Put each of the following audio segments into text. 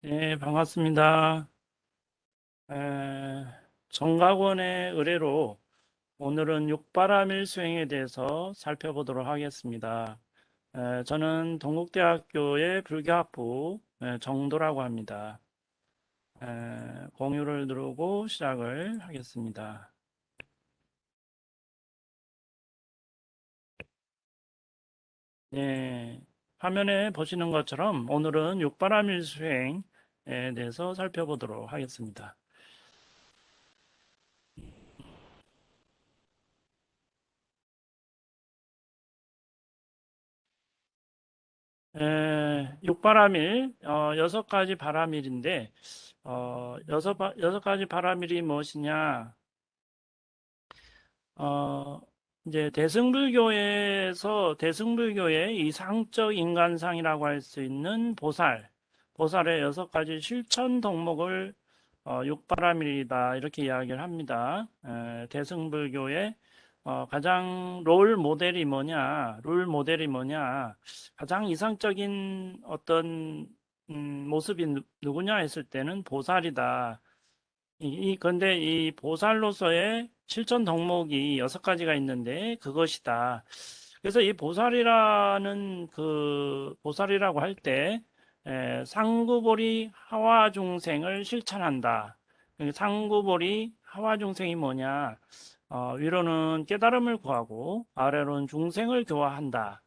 네, 반갑습니다. 에, 정각원의 의뢰로 오늘은 육바라밀 수행에 대해서 살펴보도록 하겠습니다. 저는 동국대학교의 불교학부 정도라고 합니다. 공유를 누르고 시작을 하겠습니다. 네, 화면에 보시는 것처럼 오늘은 육바라밀 수행에 대해서 살펴보도록 하겠습니다. 육바라밀, 여섯 가지 바라밀인데, 여섯 가지 바라밀이 무엇이냐? 어, 이제 대승불교의 이상적 인간상이라고 할 수 있는 보살의 여섯 가지 실천 덕목을 육바라밀이다 이렇게 이야기를 합니다. 대승불교의 가장 롤 모델이 뭐냐? 가장 이상적인 어떤 모습이 누구냐 했을 때는 보살이다. 근데 이 보살로서의 실천 덕목이 여섯 가지가 있는데 그것이다. 그래서 이 보살이라고 할 때, 상구보리 하와 중생을 실천한다. 상구보리 하와 중생이 뭐냐? 위로는 깨달음을 구하고 아래로는 중생을 교화한다.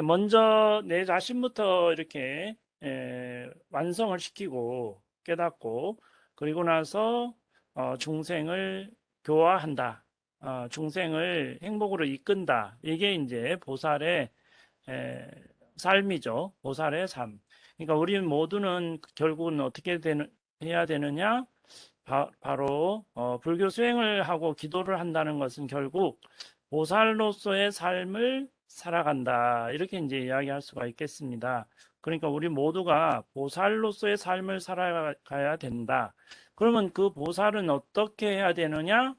먼저 내 자신부터 이렇게 완성을 시키고 깨닫고 그리고 나서 중생을 교화한다. 중생을 행복으로 이끈다. 이게 이제 보살의 에, 삶이죠. 보살의 삶. 그러니까 우리 모두는 결국은 해야 되느냐? 바로 불교 수행을 하고 기도를 한다는 것은 결국 보살로서의 삶을 살아간다. 이렇게 이제 이야기할 수가 있겠습니다. 그러니까 우리 모두가 보살로서의 삶을 살아가야 된다. 그러면 그 보살은 어떻게 해야 되느냐?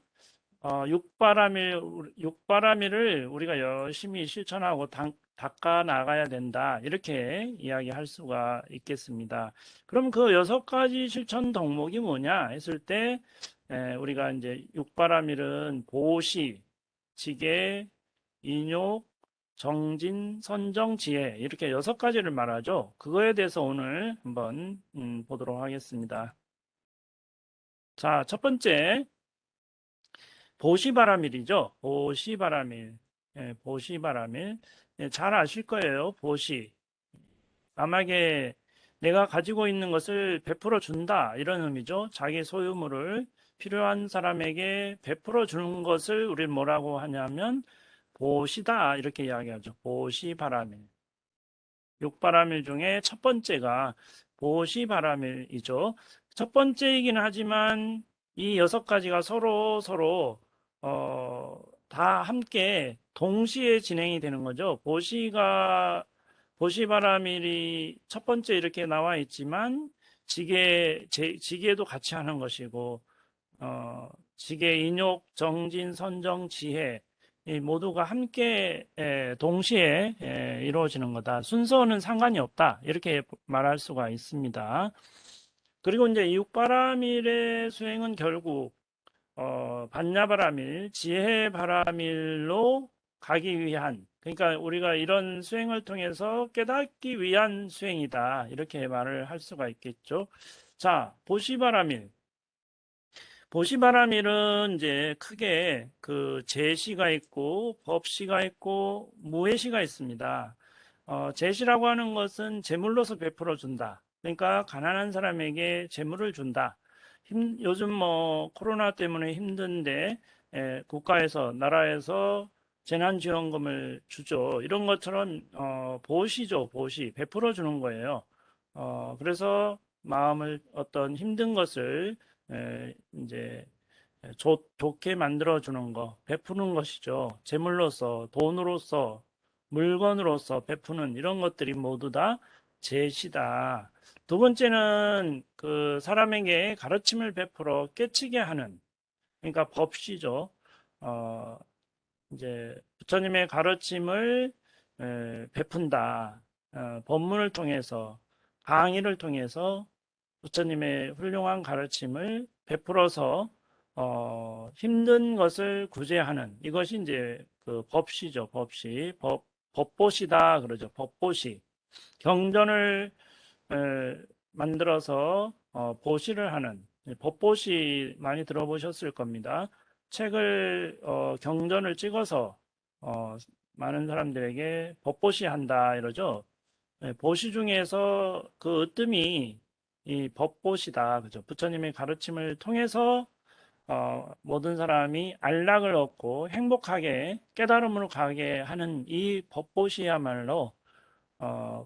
육바라밀을 우리가 열심히 실천하고 닦아 나가야 된다. 이렇게 이야기할 수가 있겠습니다. 그럼 그 여섯 가지 실천 덕목이 뭐냐 했을 때, 우리가 이제 육바라밀은 보시, 지계, 인욕, 정진, 선정, 지혜. 이렇게 여섯 가지를 말하죠. 그거에 대해서 오늘 한번 보도록 하겠습니다. 자, 첫 번째, 보시바라밀이죠. 보시바라밀. 보시바라밀. 잘 아실 거예요. 보시. 남에게 내가 가지고 있는 것을 베풀어 준다. 이런 의미죠. 자기 소유물을 필요한 사람에게 베풀어 주는 것을 우리 뭐라고 하냐면 보시다. 이렇게 이야기하죠. 보시바라밀. 육바라밀 중에 첫 번째가 보시바라밀이죠. 첫 번째이긴 하지만 이 여섯 가지가 서로 어, 다 함께 동시에 진행이 되는 거죠. 보시바라밀이 첫 번째 이렇게 나와 있지만 지게도 같이 하는 것이고 지계, 인욕, 정진, 선정, 지혜 이 모두가 함께 동시에 이루어지는 거다. 순서는 상관이 없다. 이렇게 말할 수가 있습니다. 그리고 이제 육바라밀의 수행은 결국 반야바라밀, 지혜바라밀로 가기 위한 그러니까 우리가 이런 수행을 통해서 깨닫기 위한 수행이다. 이렇게 말을 할 수가 있겠죠. 자, 보시바라밀. 보시바라밀은 이제 크게 그 제시가 있고 법시가 있고 무해시가 있습니다. 제시라고 하는 것은 재물로서 베풀어 준다. 그러니까 가난한 사람에게 재물을 준다. 요즘 뭐 코로나 때문에 힘든데 나라에서 재난지원금을 주죠. 이런 것처럼 보시죠, 보시 베풀어 주는 거예요. 그래서 마음을 어떤 힘든 것을 이제 좋게 만들어주는 거, 베푸는 것이죠. 재물로서, 돈으로서, 물건으로서 베푸는 이런 것들이 모두 다 제시다. 두 번째는 그 사람에게 가르침을 베풀어 깨치게 하는, 그러니까 법시죠. 어, 이제 부처님의 가르침을 베푼다. 법문을 통해서, 강의를 통해서 부처님의 훌륭한 가르침을 베풀어서 힘든 것을 구제하는 이것이 이제 그 법시죠. 법시. 법보시다 그러죠. 법보시. 경전을 만들어서 보시를 하는 법보시 많이 들어보셨을 겁니다. 책을 경전을 찍어서 어, 많은 사람들에게 법보시 한다 이러죠. 보시 중에서 그 으뜸이 이 법보시다. 그죠? 부처님의 가르침을 통해서 모든 사람이 안락을 얻고 행복하게 깨달음으로 가게 하는 이 법보시야말로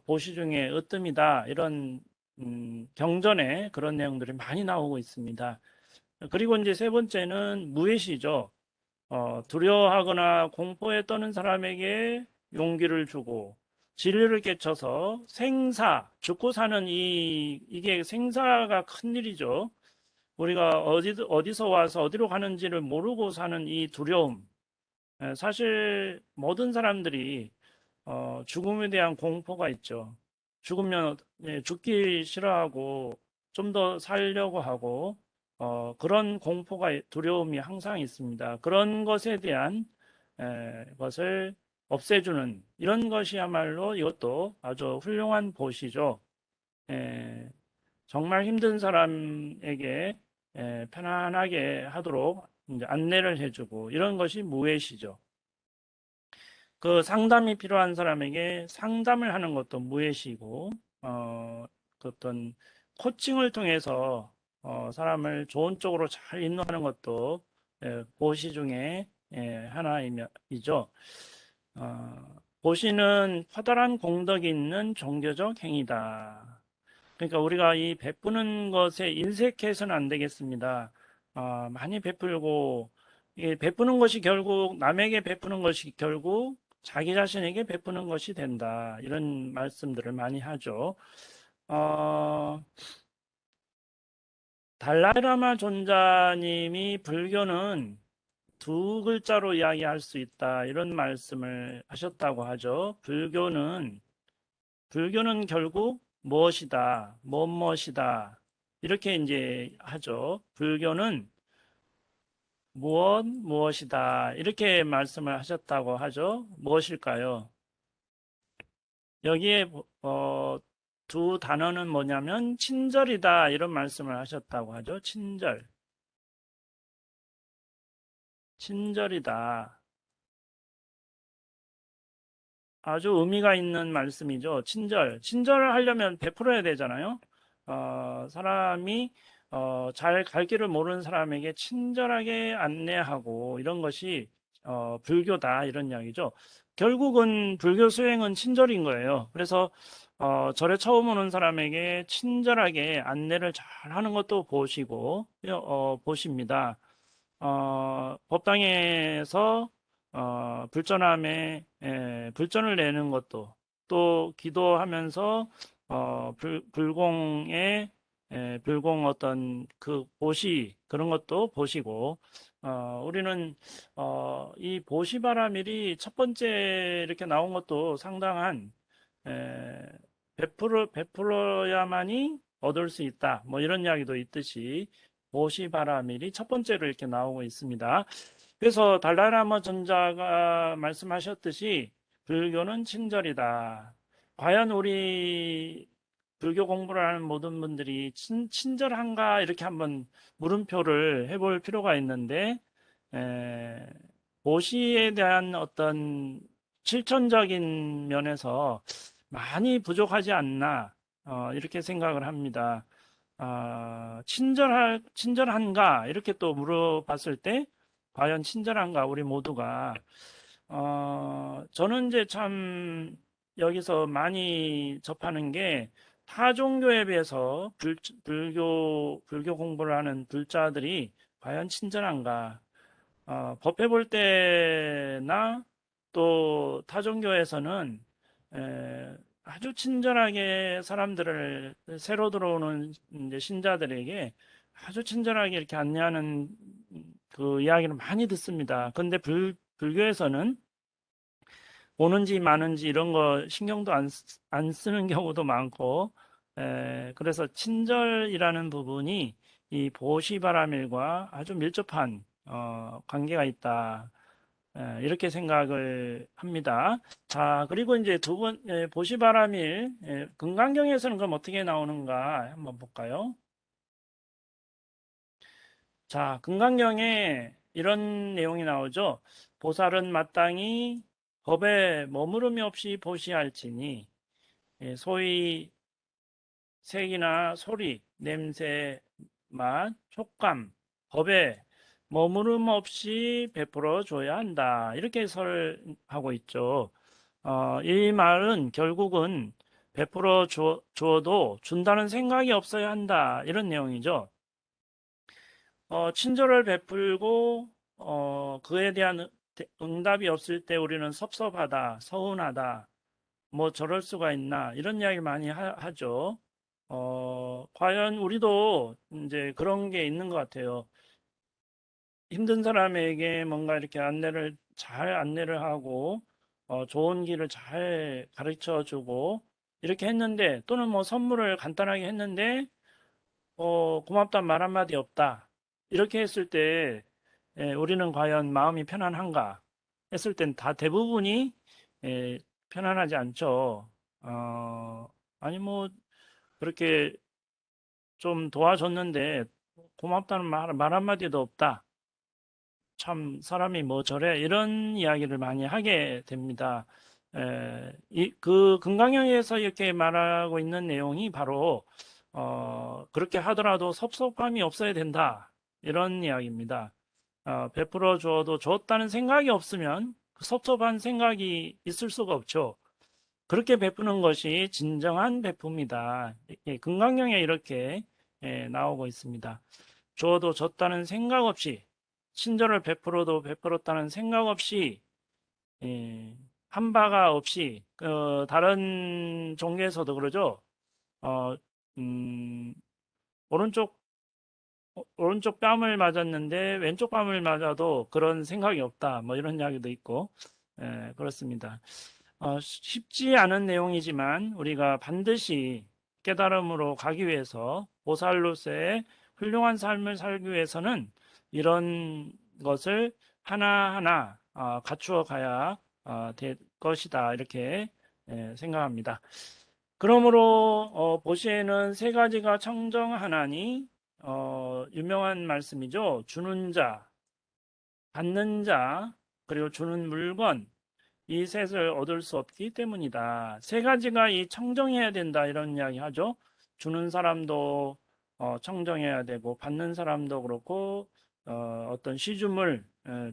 보시 중에 으뜸이다. 이런 경전에 그런 내용들이 많이 나오고 있습니다. 그리고 이제 세 번째는 무예시죠. 두려워하거나 공포에 떠는 사람에게 용기를 주고 진리를 깨쳐서 생사, 죽고 사는 이게 생사가 큰 일이죠. 우리가 어디서 와서 어디로 가는지를 모르고 사는 이 두려움. 사실 모든 사람들이 죽음에 대한 공포가 있죠. 죽으면 죽기 싫어하고 좀 더 살려고 하고 그런 공포가 두려움이 항상 있습니다. 그런 것에 대한 것을 없애주는 이런 것이야말로 이것도 아주 훌륭한 보시죠. 에, 정말 힘든 사람에게 편안하게 하도록 이제 안내를 해주고 이런 것이 무예시죠. 그 상담이 필요한 사람에게 상담을 하는 것도 무예시고, 그 어떤 코칭을 통해서 사람을 좋은 쪽으로 잘 인도하는 것도 보시 중에 하나이죠. 보시는 커다란 공덕이 있는 종교적 행위다. 그러니까 우리가 이 베푸는 것에 인색해서는 안 되겠습니다. 많이 베풀고, 이 베푸는 것이 결국 남에게 베푸는 것이 결국 자기 자신에게 베푸는 것이 된다. 이런 말씀들을 많이 하죠. 어, 달라이라마 존자님이 불교는 두 글자로 이야기할 수 있다. 이런 말씀을 하셨다고 하죠. 불교는 결국 무엇이다, 무엇이다. 이렇게 이제 하죠. 불교는 무엇이다. 이렇게 말씀을 하셨다고 하죠. 무엇일까요? 여기에 두 단어는 뭐냐면 친절이다. 이런 말씀을 하셨다고 하죠. 친절이다. 아주 의미가 있는 말씀이죠. 친절을 하려면 베풀어야 되잖아요. 사람이 잘 갈 길을 모르는 사람에게 친절하게 안내하고 이런 것이 불교다 이런 이야기죠. 결국은 불교 수행은 친절인 거예요. 그래서 절에 처음 오는 사람에게 친절하게 안내를 잘 하는 것도 보시고 보십니다. 법당에서 불전을 내는 것도 또 기도하면서 불공의 불공 어떤 그 보시 그런 것도 보시고 우리는 이 보시바라밀이 첫 번째 이렇게 나온 것도 상당한 에, 베풀어야만이 얻을 수 있다. 뭐 이런 이야기도 있듯이 보시바라밀이 첫 번째로 이렇게 나오고 있습니다. 그래서 달라라마 전자가 말씀하셨듯이 불교는 친절이다. 과연 우리 불교 공부를 하는 모든 분들이 친절한가 이렇게 한번 물음표를 해볼 필요가 있는데 에, 보시에 대한 어떤 실천적인 면에서 많이 부족하지 않나 이렇게 생각을 합니다. 친절한가 이렇게 또 물어봤을 때 과연 친절한가 우리 모두가 저는 이제 참 여기서 많이 접하는 게 타 종교에 비해서 불교 공부를 하는 불자들이 과연 친절한가 법회 볼 때나 또 타종교에서는 아주 친절하게 사람들을 새로 들어오는 이제 신자들에게 아주 친절하게 이렇게 안내하는 그 이야기를 많이 듣습니다. 근데 불교에서는 오는지 마는지 이런 거 신경도 안 쓰는 경우도 많고 그래서 친절이라는 부분이 이 보시바라밀과 아주 밀접한 관계가 있다. 이렇게 생각을 합니다. 자, 그리고 이제 보시바라밀, 금강경에서는 그럼 어떻게 나오는가 한번 볼까요? 자, 금강경에 이런 내용이 나오죠. 보살은 마땅히 법에 머무름이 없이 보시할지니, 소위 색이나 소리, 냄새, 맛, 촉감, 법에 머무름 없이 베풀어 줘야 한다. 이렇게 설하고 있죠. 이 말은 결국은 베풀어 주어도 준다는 생각이 없어야 한다. 이런 내용이죠. 친절을 베풀고 그에 대한 응답이 없을 때 우리는 섭섭하다, 서운하다, 뭐 저럴 수가 있나 이런 이야기 많이 하죠. 과연 우리도 이제 그런 게 있는 것 같아요. 힘든 사람에게 뭔가 이렇게 잘 안내를 하고 좋은 길을 잘 가르쳐 주고 이렇게 했는데 또는 뭐 선물을 간단하게 했는데 고맙다는 말 한마디 없다. 이렇게 했을 때 우리는 과연 마음이 편안한가? 했을 땐 다 대부분이 편안하지 않죠. 어, 아니 뭐 그렇게 좀 도와줬는데 고맙다는 말 한마디도 없다. 참 사람이 뭐 저래 이런 이야기를 많이 하게 됩니다. 그 금강경에서 이렇게 말하고 있는 내용이 바로 그렇게 하더라도 섭섭함이 없어야 된다 이런 이야기입니다. 베풀어 주어도 줬다는 생각이 없으면 그 섭섭한 생각이 있을 수가 없죠. 그렇게 베푸는 것이 진정한 베푸입니다. 금강경에 이렇게 나오고 있습니다. 주어도 줬다는 생각 없이 친절을 베풀어도 베풀었다는 생각 없이 예, 한 바가 없이 다른 종교에서도 그러죠. 어, 음, 오른쪽 오른쪽 뺨을 맞았는데 왼쪽 뺨을 맞아도 그런 생각이 없다. 뭐 이런 이야기도 있고 그렇습니다. 쉽지 않은 내용이지만 우리가 반드시 깨달음으로 가기 위해서 보살로서의 훌륭한 삶을 살기 위해서는 이런 것을 하나하나 갖추어 가야 될 것이다. 이렇게 생각합니다. 그러므로 보시에는 세 가지가 청정하나니 유명한 말씀이죠. 주는 자, 받는 자, 그리고 주는 물건 이 셋을 얻을 수 없기 때문이다. 세 가지가 이 청정해야 된다 이런 이야기 하죠. 주는 사람도 청정해야 되고 받는 사람도 그렇고 어떤 시중을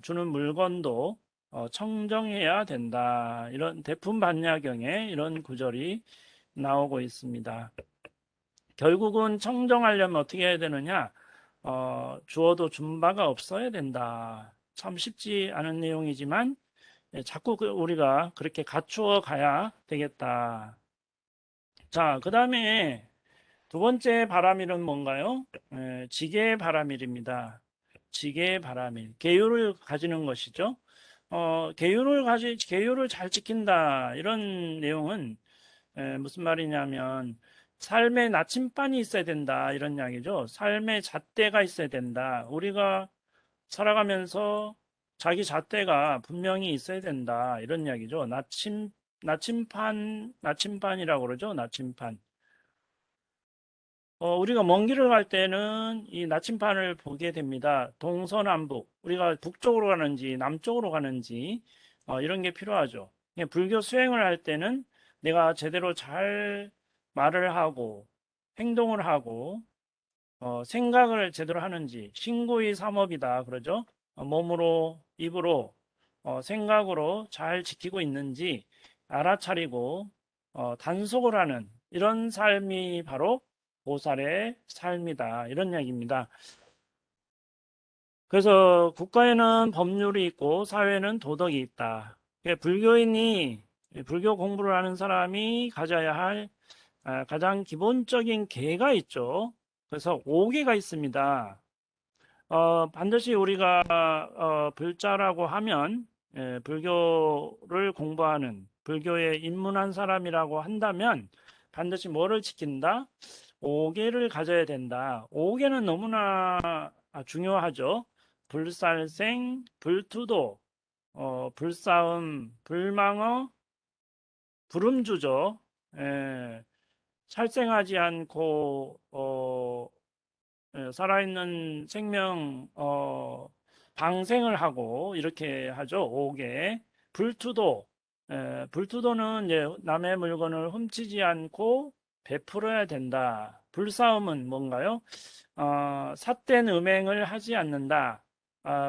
주는 물건도 청정해야 된다. 이런 대품반야경에 이런 구절이 나오고 있습니다. 결국은 청정하려면 어떻게 해야 되느냐? 주어도 준 바가 없어야 된다. 참 쉽지 않은 내용이지만 자꾸 우리가 그렇게 갖추어 가야 되겠다. 자, 그 다음에 두 번째 바라밀은 뭔가요? 지계 바라밀입니다. 지계 바라밀. 계율을 가지는 것이죠. 계율을 잘 지킨다. 이런 내용은 무슨 말이냐면 삶의 나침반이 있어야 된다. 이런 이야기죠. 삶의 잣대가 있어야 된다. 우리가 살아가면서 자기 잣대가 분명히 있어야 된다. 이런 이야기죠. 나침반이라고 그러죠. 나침반. 우리가 먼 길을 갈 때는 이 나침반을 보게 됩니다. 동서남북. 우리가 북쪽으로 가는지 남쪽으로 가는지 이런 게 필요하죠. 불교 수행을 할 때는 내가 제대로 잘 말을 하고 행동을 하고 생각을 제대로 하는지 신구의 삼업이다 그러죠. 몸으로 입으로 생각으로 잘 지키고 있는지 알아차리고 단속을 하는 이런 삶이 바로 보살의 삶이다 이런 얘기입니다. 그래서 국가에는 법률이 있고 사회에는 도덕이 있다. 불교인이 불교 공부를 하는 사람이 가져야 할 가장 기본적인 계가 있죠. 그래서 5개가 있습니다. 반드시 우리가 불자라고 하면 불교를 공부하는 불교에 입문한 사람이라고 한다면 반드시 뭐를 지킨다? 5개를 가져야 된다. 5개는 너무나 중요하죠. 불살생, 불투도, 불싸움, 불망어, 불음주죠. 예, 살생하지 않고 살아있는 생명 방생을 하고 이렇게 하죠. 5개. 불투도. 불투도는 이제 남의 물건을 훔치지 않고 베풀어야 된다. 불싸움은 뭔가요? 삿된 음행을 하지 않는다.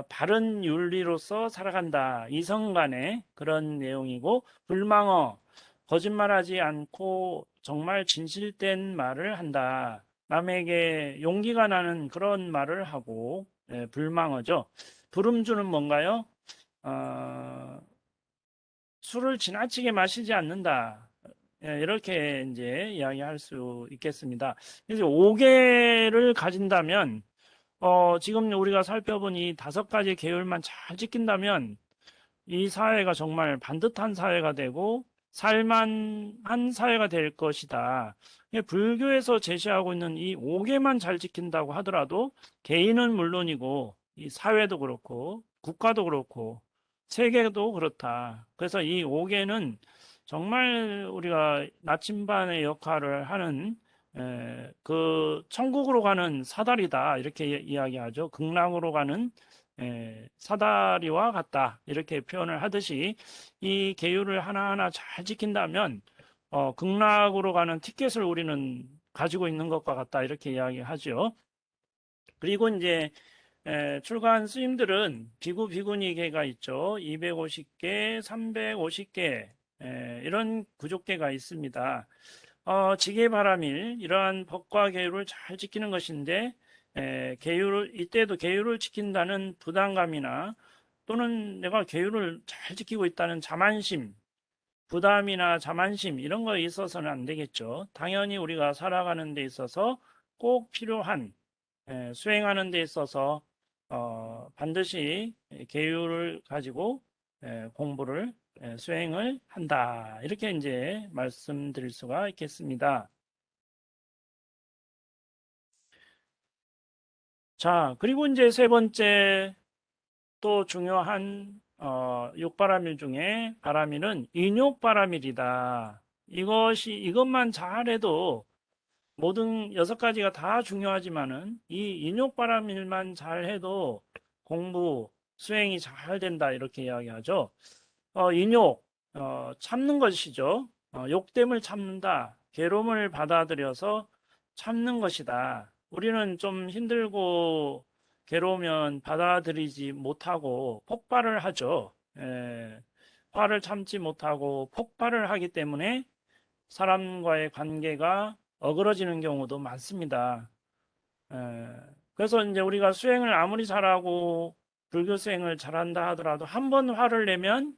바른 윤리로서 살아간다. 이성 간의 그런 내용이고, 불망어, 거짓말하지 않고 정말 진실된 말을 한다. 남에게 용기가 나는 그런 말을 하고, 불망어죠. 불음주는 뭔가요? 어, 술을 지나치게 마시지 않는다. 이렇게 이제 이야기할 수 있겠습니다. 그래서 5개를 가진다면, 지금 우리가 살펴본 이 5가지 계율만 잘 지킨다면 이 사회가 정말 반듯한 사회가 되고 살만한 사회가 될 것이다. 불교에서 제시하고 있는 이 5개만 잘 지킨다고 하더라도 개인은 물론이고 이 사회도 그렇고 국가도 그렇고 세계도 그렇다. 그래서 이 5개는 정말 우리가 나침반의 역할을 하는 그 천국으로 가는 사다리다 이렇게 이야기하죠. 극락으로 가는 사다리와 같다 이렇게 표현을 하듯이 이 계율을 하나하나 잘 지킨다면 극락으로 가는 티켓을 우리는 가지고 있는 것과 같다 이렇게 이야기하죠. 그리고 이제 출가한 스님들은 비구 비구니계가 있죠. 250개, 350개 이런 구족계가 있습니다. 지계바라밀 이러한 법과 계율을 잘 지키는 것인데 계율을 이때도 계율을 지킨다는 부담감이나 또는 내가 계율을 잘 지키고 있다는 자만심, 부담이나 자만심 이런 거에 있어서는 안 되겠죠. 당연히 우리가 살아가는 데 있어서 꼭 필요한 수행하는 데 있어서 반드시 계율을 가지고 공부를 수행을 한다. 이렇게 이제 말씀드릴 수가 있겠습니다. 자, 그리고 이제 세 번째 또 중요한 육바라밀 중에 바라밀은 인욕바라밀이다. 이것만 잘해도 모든 6가지가 다 중요하지만은 이 인욕바라밀만 잘해도 공부 수행이 잘 된다 이렇게 이야기하죠. 인욕 참는 것이죠. 욕됨을 참는다. 괴로움을 받아들여서 참는 것이다. 우리는 좀 힘들고 괴로우면 받아들이지 못하고 폭발을 하죠. 화를 참지 못하고 폭발을 하기 때문에 사람과의 관계가 어그러지는 경우도 많습니다. 그래서 이제 우리가 수행을 아무리 잘하고 불교 수행을 잘한다 하더라도 한 번 화를 내면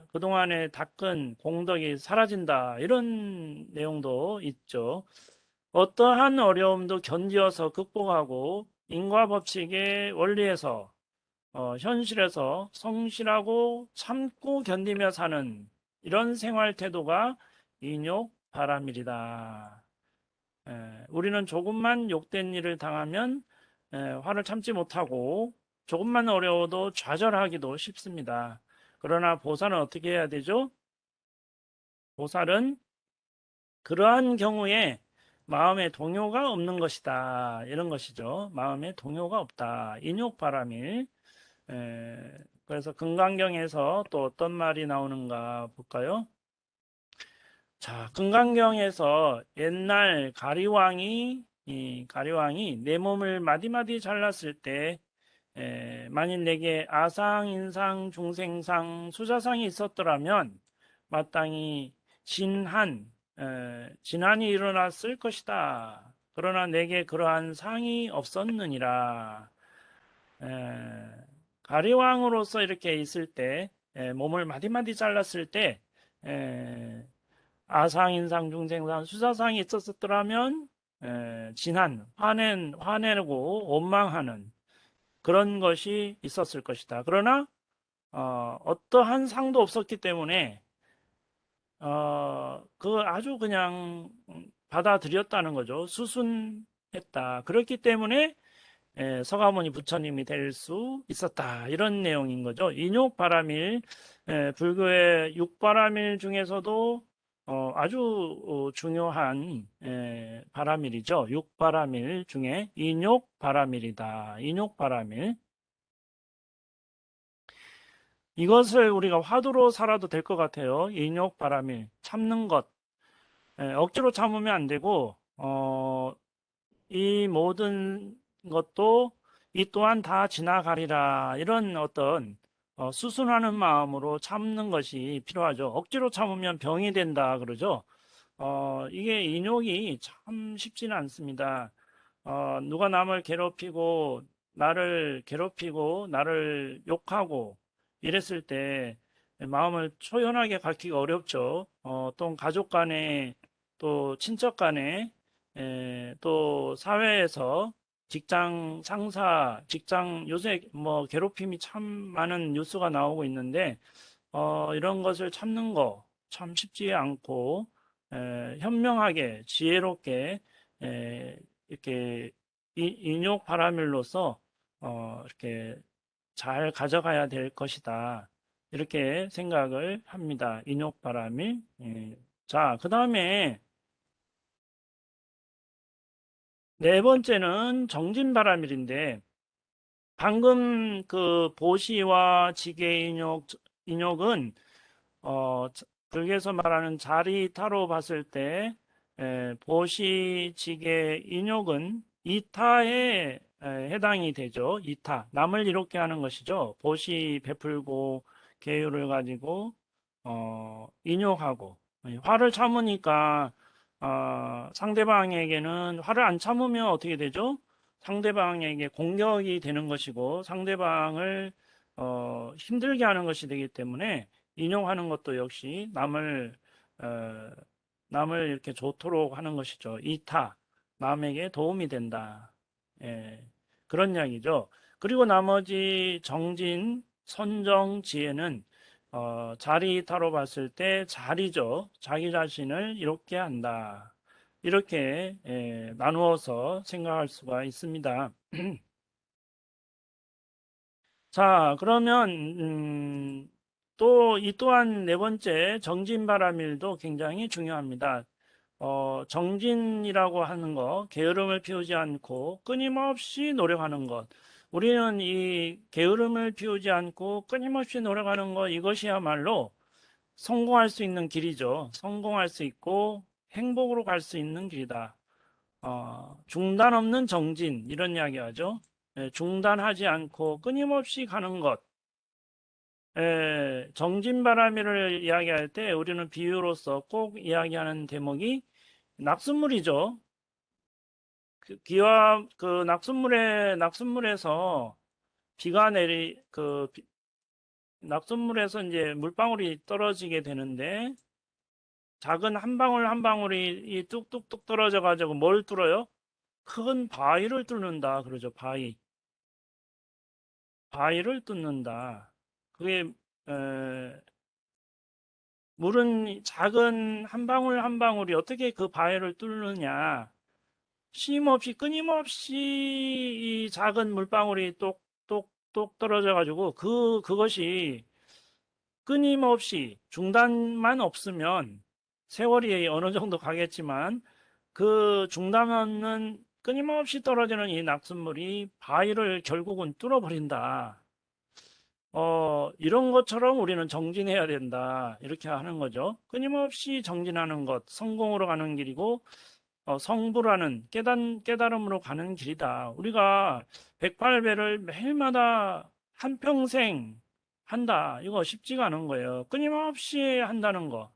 그동안에 닦은 공덕이 사라진다. 이런 내용도 있죠. 어떠한 어려움도 견디어서 극복하고 인과 법칙의 원리에서 현실에서 성실하고 참고 견디며 사는 이런 생활 태도가 인욕 바라밀이다. 우리는 조금만 욕된 일을 당하면 화를 참지 못하고 조금만 어려워도 좌절하기도 쉽습니다. 그러나 보살은 어떻게 해야 되죠? 보살은 그러한 경우에 마음에 동요가 없는 것이다. 이런 것이죠. 마음에 동요가 없다. 인욕바라밀. 그래서 금강경에서 또 어떤 말이 나오는가 볼까요? 자, 금강경에서 옛날 가리왕이 내 몸을 마디마디 잘랐을 때 만일 내게 아상, 인상, 중생상, 수자상이 있었더라면 마땅히 진한이 일어났을 것이다. 그러나 내게 그러한 상이 없었느니라. 에, 가리왕으로서 이렇게 있을 때, 몸을 마디마디 잘랐을 때, 아상, 인상, 중생상, 수자상이 있었더라면, 화내고 원망하는 그런 것이 있었을 것이다. 그러나 어떠한 상도 없었기 때문에 그 아주 그냥 받아들였다는 거죠. 수순했다. 그렇기 때문에 서가모니 부처님이 될 수 있었다. 이런 내용인 거죠. 인욕바라밀, 불교의 육바라밀 중에서도 아주 중요한 바라밀이죠. 육바라밀 중에 인욕바라밀이다. 인욕바라밀. 이것을 우리가 화두로 살아도 될 것 같아요. 인욕바라밀. 참는 것. 억지로 참으면 안 되고, 이 모든 것도 이 또한 다 지나가리라. 이런 어떤 수순하는 마음으로 참는 것이 필요하죠. 억지로 참으면 병이 된다 그러죠. 이게 인욕이 참 쉽지는 않습니다. 누가 남을 괴롭히고 나를 괴롭히고 나를 욕하고 이랬을 때 마음을 초연하게 갖기가 어렵죠. 또 가족 간에 또 친척 간에 또 사회에서 직장 상사, 직장 요새 뭐 괴롭힘이 참 많은 뉴스가 나오고 있는데 이런 것을 참는 거 참 쉽지 않고 현명하게 지혜롭게 이렇게 인욕 바라밀로서 이렇게 잘 가져가야 될 것이다. 이렇게 생각을 합니다. 인욕 바라밀. 자, 그 다음에 네 번째는 정진바라밀인데 방금 그 보시와 지게인욕 인욕은 불교에서 말하는 자리타로 봤을 때 보시 지게 인욕은 이타에 해당이 되죠. 이타 남을 이롭게 하는 것이죠. 보시 베풀고 계율을 가지고 인욕하고 화를 참으니까 상대방에게는 화를 안 참으면 어떻게 되죠? 상대방에게 공격이 되는 것이고 상대방을 힘들게 하는 것이 되기 때문에 인용하는 것도 역시 어, 남을 이렇게 좋도록 하는 것이죠. 이타, 남에게 도움이 된다. 예, 그런 이야기죠. 그리고 나머지 정진, 선정, 지혜는 자리타로 봤을 때 자리죠. 자기 자신을 이롭게 한다. 이렇게 나누어서 생각할 수가 있습니다. 자, 그러면 또 이 또한 네 번째 정진바라밀도 굉장히 중요합니다. 정진이라고 하는 거, 게으름을 피우지 않고 끊임없이 노력하는 것. 우리는 이 게으름을 피우지 않고 끊임없이 노력하는 것, 이것이야말로 성공할 수 있는 길이죠. 성공할 수 있고 행복으로 갈 수 있는 길이다. 중단 없는 정진, 이런 이야기 하죠. 중단하지 않고 끊임없이 가는 것. 정진바람이를 이야기할 때 우리는 비유로서 꼭 이야기하는 대목이 낙숫물이죠. 그 낙숫물에서 비가 낙숫물에서 이제 물방울이 떨어지게 되는데 작은 한 방울 한 방울이 이 뚝뚝뚝 떨어져 가지고 뭘 뚫어요? 큰 바위를 뚫는다 그러죠. 바위를 뚫는다. 그게 에, 물은 작은 한 방울 한 방울이 어떻게 그 바위를 뚫느냐? 쉼없이 끊임없이 이 작은 물방울이 똑똑똑 떨어져 가지고 그것이 끊임없이 중단만 없으면 세월이 어느 정도 가겠지만 그 중단 없는 끊임없이 떨어지는 이 낙숫물이 바위를 결국은 뚫어버린다. 이런 것처럼 우리는 정진해야 된다. 이렇게 하는 거죠. 끊임없이 정진하는 것, 성공으로 가는 길이고, 성불하는 깨달음으로 가는 길이다. 우리가 108배를 매일마다 한평생 한다. 이거 쉽지가 않은 거예요. 끊임없이 한다는 거.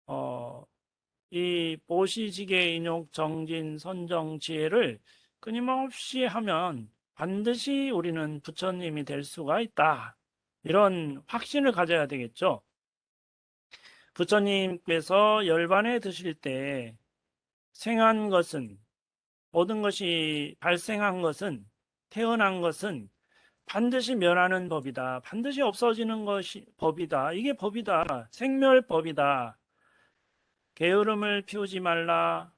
어, 이 보시지계 인욕 정진 선정 지혜를 끊임없이 하면 반드시 우리는 부처님이 될 수가 있다. 이런 확신을 가져야 되겠죠. 부처님께서 열반에 드실 때 생한 것은 모든 것이 발생한 것은 태어난 것은 반드시 멸하는 법이다. 반드시 없어지는 것이 법이다. 이게 법이다. 생멸법이다. 게으름을 피우지 말라.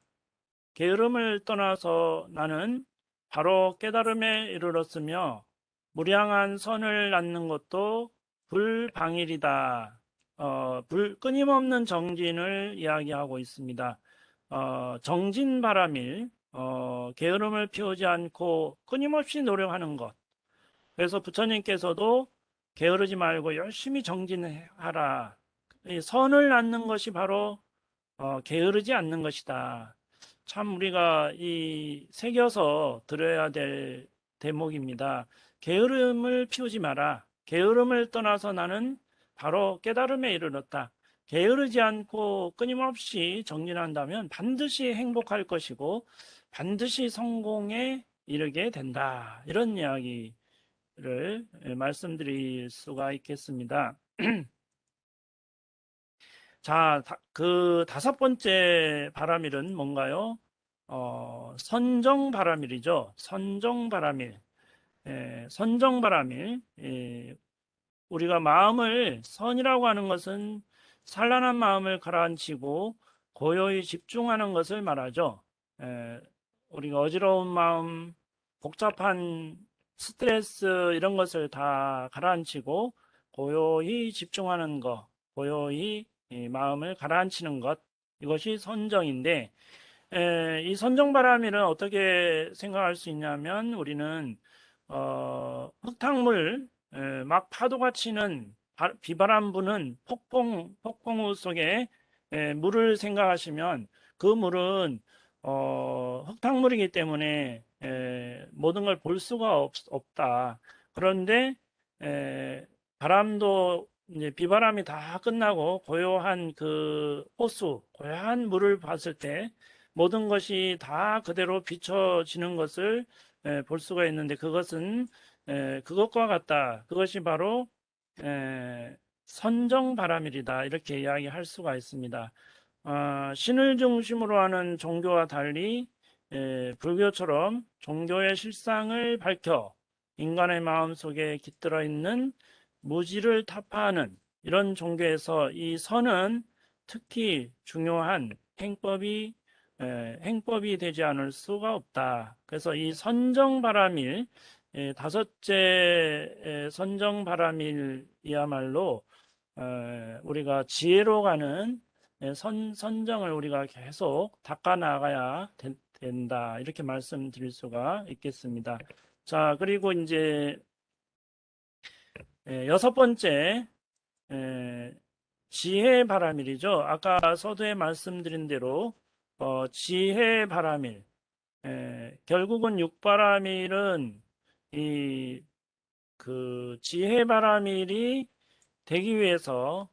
게으름을 떠나서 나는 바로 깨달음에 이르렀으며 무량한 선을 낳는 것도 불방일이다. 끊임없는 정진을 이야기하고 있습니다. 정진바람일, 게으름을 피우지 않고 끊임없이 노력하는 것. 그래서 부처님께서도 게으르지 말고 열심히 정진하라. 이 선을 낳는 것이 바로 게으르지 않는 것이다. 참 우리가 이 새겨서 들어야 될 대목입니다. 게으름을 피우지 마라. 게으름을 떠나서 나는 바로 깨달음에 이르렀다. 게으르지 않고 끊임없이 정진한다면 반드시 행복할 것이고 반드시 성공에 이르게 된다. 이런 이야기를 말씀드릴 수가 있겠습니다. 자, 그 다섯 번째 바람일은 뭔가요? 선정바람일이죠. 선정바람일. 선정바람일. 우리가 마음을 선이라고 하는 것은 산란한 마음을 가라앉히고 고요히 집중하는 것을 말하죠. 우리가 어지러운 마음, 복잡한 스트레스 이런 것을 다 가라앉히고 고요히 집중하는 것, 고요히 이 마음을 가라앉히는 것, 이것이 선정인데 이 선정바람일은 어떻게 생각할 수 있냐면 우리는 흙탕물 막 파도가 치는 비바람 부는 폭풍우 속에 물을 생각하시면 그 물은 흙탕물이기 때문에 모든 걸 볼 수가 없다. 그런데 바람도 이제 비바람이 다 끝나고 고요한 그 호수, 고요한 물을 봤을 때 모든 것이 다 그대로 비춰지는 것을 볼 수가 있는데 그것은 그것과 같다. 그것이 바로 선정바람일이다. 이렇게 이야기할 수가 있습니다. 신을 중심으로 하는 종교와 달리 불교처럼 종교의 실상을 밝혀 인간의 마음속에 깃들어 있는 무지를 타파하는 이런 종교에서 이 선은 특히 중요한 행법이 되지 않을 수가 없다. 그래서 이 선정바람일 다섯째 선정바람일이야말로 우리가 지혜로 가는 선정을 우리가 계속 닦아 나가야 된다. 이렇게 말씀드릴 수가 있겠습니다. 자, 그리고 이제 여섯 번째 지혜 바람일이죠. 아까 서두에 말씀드린 대로 지혜 바람일. 결국은 육바람일은 이 그 지혜 바람일이 되기 위해서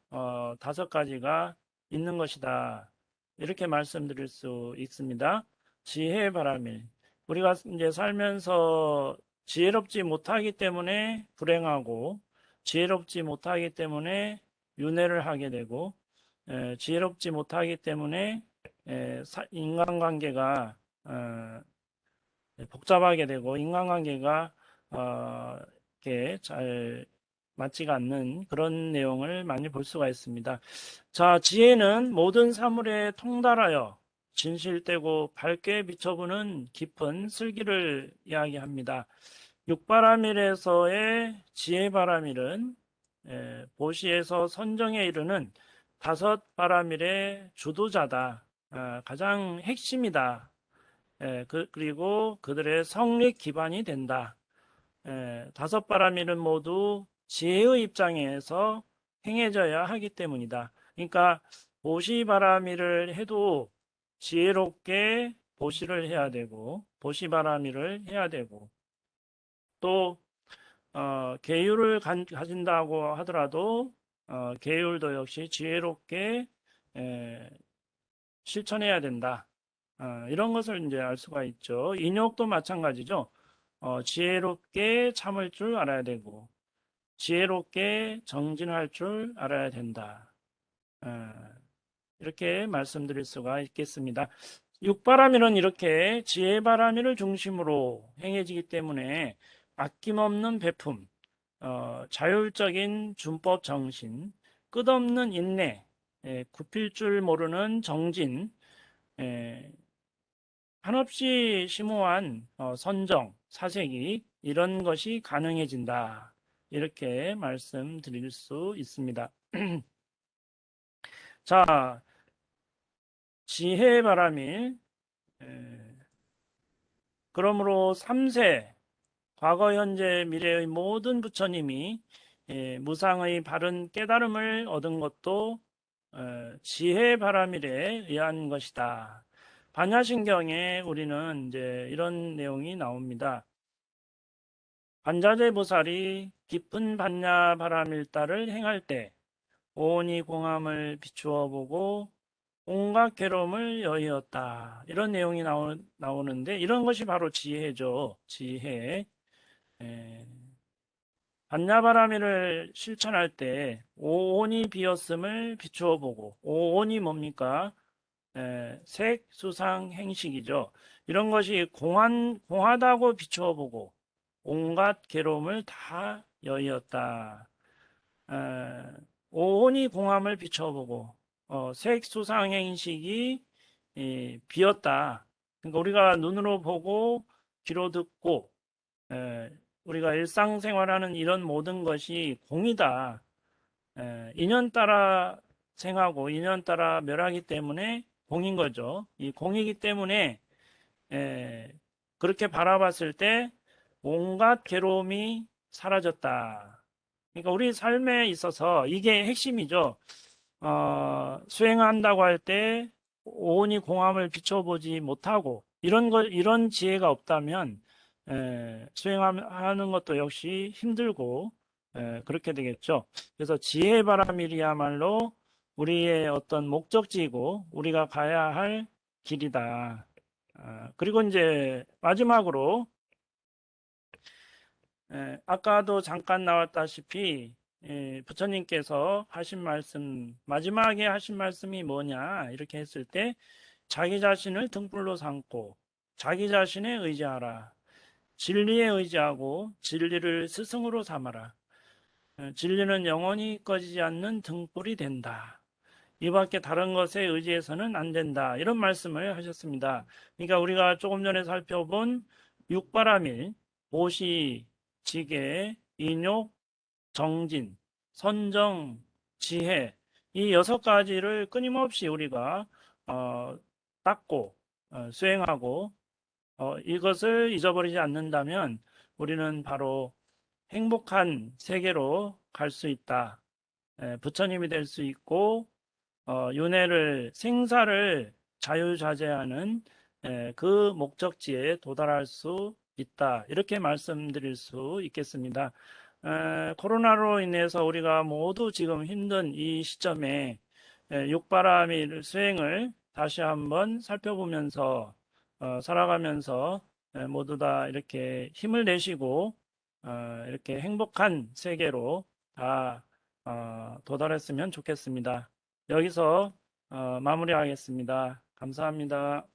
다섯 가지가 있는 것이다. 이렇게 말씀드릴 수 있습니다. 지혜 바람일. 우리가 이제 살면서 지혜롭지 못하기 때문에 불행하고 지혜롭지 못하기 때문에 윤회를 하게 되고 지혜롭지 못하기 때문에 인간관계가 복잡하게 되고 인간관계가 이렇게 잘 맞지가 않는 그런 내용을 많이 볼 수가 있습니다. 자, 지혜는 모든 사물에 통달하여 진실되고 밝게 비춰보는 깊은 슬기를 이야기합니다. 육바라밀에서의 지혜바라밀은 보시에서 선정에 이르는 다섯 바라밀의 주도자다. 가장 핵심이다. 그리고 그들의 성립 기반이 된다. 다섯 바라밀은 모두 지혜의 입장에서 행해져야 하기 때문이다. 그러니까 보시바라밀을 해도 지혜롭게 보시를 해야 되고 보시바라밀을 해야 되고 또 계율을 가진다고 하더라도 계율도 역시 지혜롭게 실천해야 된다. 이런 것을 이제 알 수가 있죠. 인욕도 마찬가지죠. 지혜롭게 참을 줄 알아야 되고 지혜롭게 정진할 줄 알아야 된다. 이렇게 말씀드릴 수가 있겠습니다. 육바라밀은 이렇게 지혜바라밀을 중심으로 행해지기 때문에 아낌없는 베품, 자율적인 준법 정신, 끝없는 인내, 굽힐 줄 모르는 정진, 예, 한없이 심오한 선정, 사색이 이런 것이 가능해진다. 이렇게 말씀드릴 수 있습니다. 자, 지혜의 바람일. 그러므로 3세, 과거, 현재, 미래의 모든 부처님이 무상의 바른 깨달음을 얻은 것도 지혜의 바람일에 의한 것이다. 반야신경에 우리는 이제 이런 내용이 나옵니다. 반자재 보살이 깊은 반야 바람일다를 행할 때 오온이 공함을 비추어 보고 온갖 괴로움을 여의었다. 이런 내용이 나오는데 이런 것이 바로 지혜죠. 지혜. 에, 반야바라밀을 실천할 때 오온이 비었음을 비추어 보고 오온이 뭡니까? 색, 수상, 행식이죠. 이런 것이 공하다고 비추어 보고 온갖 괴로움을 다 여의었다. 에, 오온이 공함을 비춰보고 색수상행식이 비었다. 그러니까 우리가 눈으로 보고 귀로 듣고 우리가 일상생활하는 이런 모든 것이 공이다. 인연 따라 생하고 인연 따라 멸하기 때문에 공인 거죠. 이 공이기 때문에 에, 그렇게 바라봤을 때 온갖 괴로움이 사라졌다. 그러니까 우리 삶에 있어서 이게 핵심이죠. 수행한다고 할 때 오온이 공함을 비춰보지 못하고 이런 지혜가 없다면 수행하는 것도 역시 힘들고 그렇게 되겠죠. 그래서 지혜 바람이야말로 우리의 어떤 목적지이고 우리가 가야 할 길이다. 그리고 이제 마지막으로 아까도 잠깐 나왔다시피 부처님께서 하신 말씀, 마지막에 하신 말씀이 뭐냐 이렇게 했을 때 자기 자신을 등불로 삼고 자기 자신에 의지하라. 진리에 의지하고 진리를 스승으로 삼아라. 진리는 영원히 꺼지지 않는 등불이 된다. 이 밖에 다른 것에 의지해서는 안 된다. 이런 말씀을 하셨습니다. 그러니까 우리가 조금 전에 살펴본 육바라밀, 보시, 지계, 인욕, 정진, 선정, 지혜 이 6가지를 끊임없이 우리가 닦고 수행하고 이것을 잊어버리지 않는다면 우리는 바로 행복한 세계로 갈 수 있다. 부처님이 될 수 있고 윤회를 생사를 자유자재하는 그 목적지에 도달할 수 있다. 이렇게 말씀드릴 수 있겠습니다. 코로나로 인해서 우리가 모두 지금 힘든 이 시점에 육바라밀 수행을 다시 한번 살펴보면서 살아가면서 모두 다 이렇게 힘을 내시고 이렇게 행복한 세계로 다 도달했으면 좋겠습니다. 여기서 마무리하겠습니다. 감사합니다.